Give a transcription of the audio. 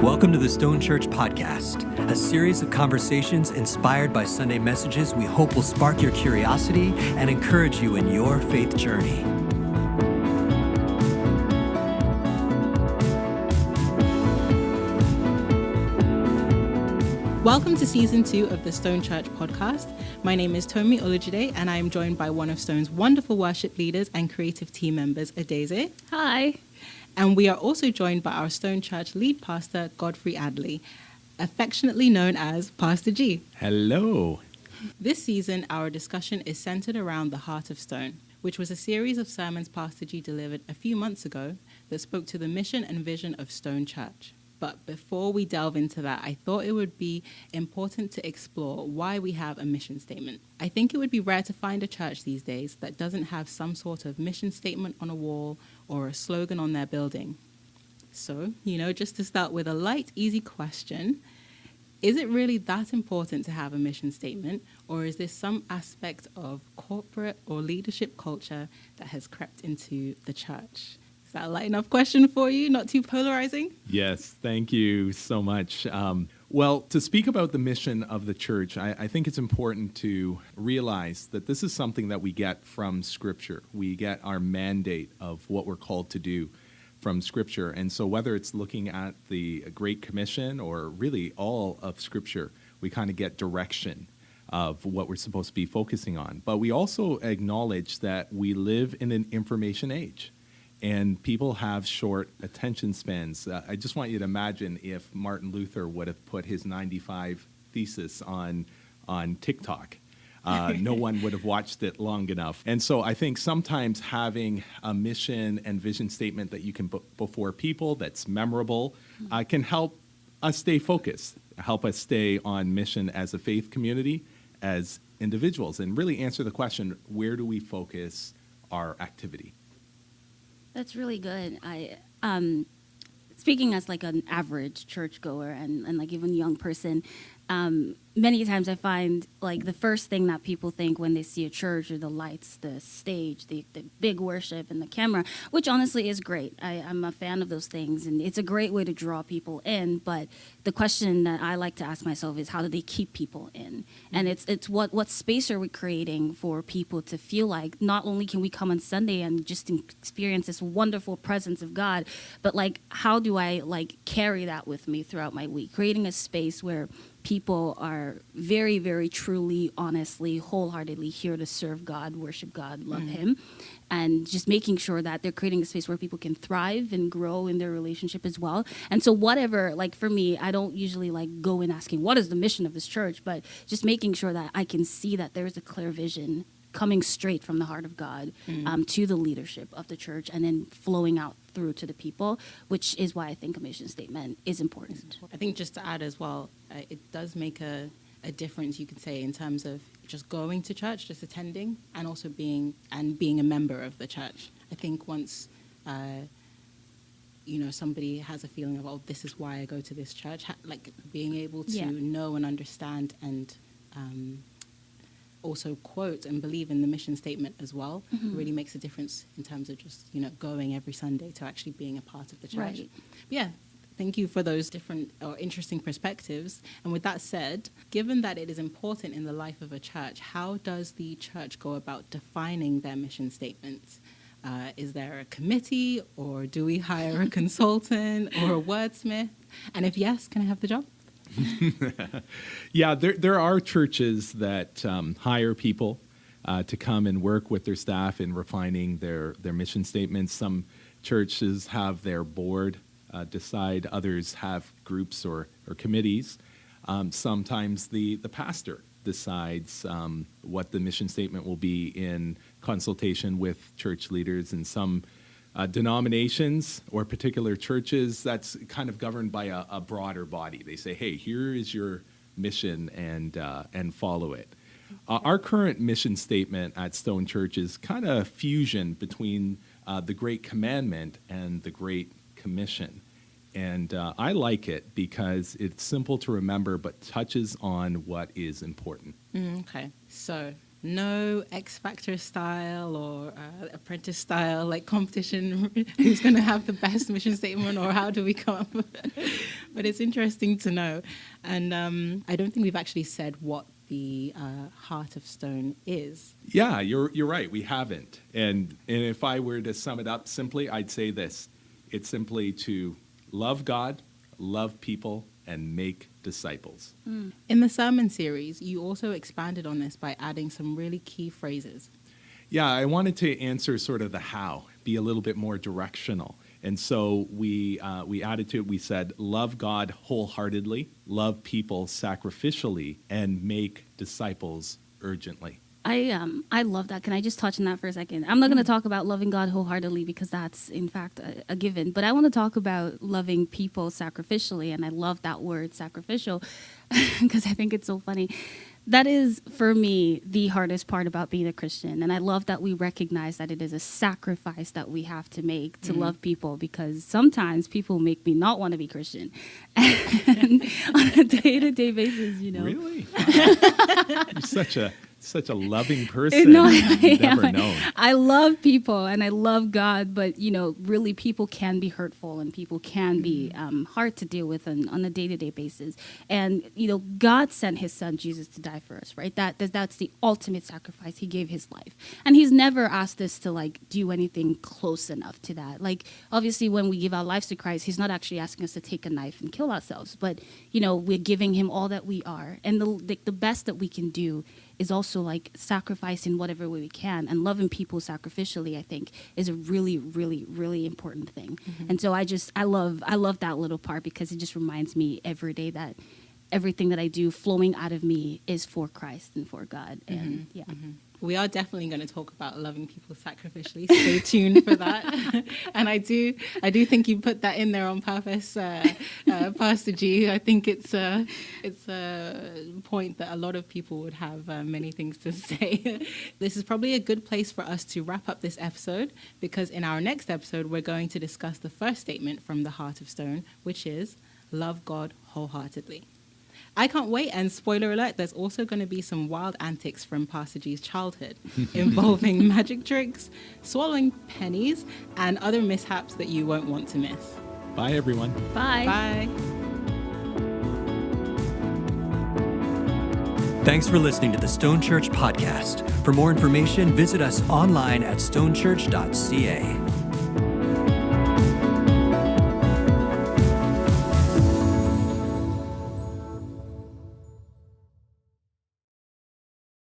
Welcome to the Stone Church Podcast, a series of conversations inspired by Sunday messages we hope will spark your curiosity and encourage you in your faith journey. Welcome to Season 2 of the Stone Church Podcast. My name is Tomi Olujide, and I am joined by one of Stone's wonderful worship leaders and creative team members, Adaeze. Hi. And we are also joined by our Stone Church lead pastor, Godfrey Adderley, affectionately known as Pastor G. Hello. This season, our discussion is centered around the Heart of Stone, which was a series of sermons Pastor G delivered a few months ago that spoke to the mission and vision of Stone Church. But before we delve into that, I thought it would be important to explore why we have a mission statement. I think it would be rare to find a church these days that doesn't have some sort of mission statement on a wall or a slogan on their building. So, just to start with a light, easy question, is it really that important to have a mission statement, or is this some aspect of corporate or leadership culture that has crept into the church? Is that a light enough question for you? Not too polarizing? Yes, thank you so much. Well, to speak about the mission of the church, I think it's important to realize that this is something that we get from Scripture. We get our mandate of what we're called to do from Scripture. And so whether it's looking at the Great Commission or really all of Scripture, we kind of get direction of what we're supposed to be focusing on. But we also acknowledge that we live in an information age. And people have short attention spans. I just want you to imagine if Martin Luther would have put his 95 thesis on TikTok. No one would have watched it long enough. And so I think sometimes having a mission and vision statement that you can put before people that's memorable can help us stay focused, help us stay on mission as a faith community, as individuals, and really answer the question, where do we focus our activity? That's really good. Speaking as like an average churchgoer and like even young person, many times I find like the first thing that people think when they see a church are the lights, the stage, the big worship and the camera, which honestly is great. I'm a fan of those things, and it's a great way to draw people in. But the question that I like to ask myself is, how do they keep people in? And it's what space are we creating for people to feel like not only can we come on Sunday and just experience this wonderful presence of God, but like how do I like carry that with me throughout my week, creating a space where people are very, very truly, honestly, wholeheartedly here to serve God, worship God, love Him, and just making sure that they're creating a space where people can thrive and grow in their relationship as well. And so whatever, like for me, I don't usually like go in asking, what is the mission of this church? But just making sure that I can see that there is a clear vision coming straight from the heart of God to the leadership of the church and then flowing out through to the people, which is why I think a mission statement is important. I think just to add as well, it does make a difference, you could say, in terms of just going to church, just attending, and also being a member of the church. I think once somebody has a feeling of, oh, this is why I go to this church, like being able to know and understand and also quote and believe in the mission statement as well really makes a difference in terms of just, going every Sunday to actually being a part of the church. Right. Yeah. Thank you for those different or interesting perspectives. And with that said, given that it is important in the life of a church, how does the church go about defining their mission statement? Is there a committee, or do we hire a consultant or a wordsmith? And if yes, can I have the job? Yeah, there are churches that hire people to come and work with their staff in refining their mission statements. Some churches have their board decide. Others have groups or committees. Sometimes the pastor decides what the mission statement will be in consultation with church leaders. And some denominations or particular churches, that's kind of governed by a broader body. They say, hey, here is your mission, and follow it. Our current mission statement at Stone Church is kind of a fusion between the Great Commandment and the Great Commission. And I like it because it's simple to remember but touches on what is important. Okay. So No X Factor style or apprentice style, like competition, who's going to have the best mission statement, or how do we come up with it? But it's interesting to know. And I don't think we've actually said what the Heart of Stone is. Yeah, you're right. We haven't. And if I were to sum it up simply, I'd say this. It's simply to love God, love people, and make disciples. In the sermon series, you also expanded on this by adding some really key phrases. Yeah, I wanted to answer sort of the how, be a little bit more directional. And so we added to it, we said, love God wholeheartedly, love people sacrificially, and make disciples urgently. I love that. Can I just touch on that for a second? I'm not going to talk about loving God wholeheartedly because that's, in fact, a given. But I want to talk about loving people sacrificially. And I love that word, sacrificial, because I think it's so funny. That is, for me, the hardest part about being a Christian. And I love that we recognize that it is a sacrifice that we have to make to love people, because sometimes people make me not want to be Christian. And on a day-to-day basis, you know. Really? You're such a loving person. No, I've never known. I love people and I love God, but, you know, really people can be hurtful and people can be hard to deal with on a day-to-day basis. And, you know, God sent his son Jesus to die for us, right? That's the ultimate sacrifice. He gave his life. And he's never asked us to, like, do anything close enough to that. Like, obviously, when we give our lives to Christ, he's not actually asking us to take a knife and kill ourselves. But, you know, we're giving him all that we are. And the best that we can do is also like sacrificing whatever way we can, and loving people sacrificially, I think, is a really, really, really important thing. And so I love that little part, because it just reminds me every day that everything that I do flowing out of me is for Christ and for God. And We are definitely going to talk about loving people sacrificially. Stay tuned for that. And I do think you put that in there on purpose, Pastor G. I think it's a point that a lot of people would have many things to say. This is probably a good place for us to wrap up this episode, because in our next episode, we're going to discuss the first statement from the Heart of Stone, which is love God wholeheartedly. I can't wait, and spoiler alert, there's also going to be some wild antics from Pastor G's childhood involving magic tricks, swallowing pennies, and other mishaps that you won't want to miss. Bye, everyone. Bye. Bye. Thanks for listening to the Stone Church podcast. For more information, visit us online at stonechurch.ca.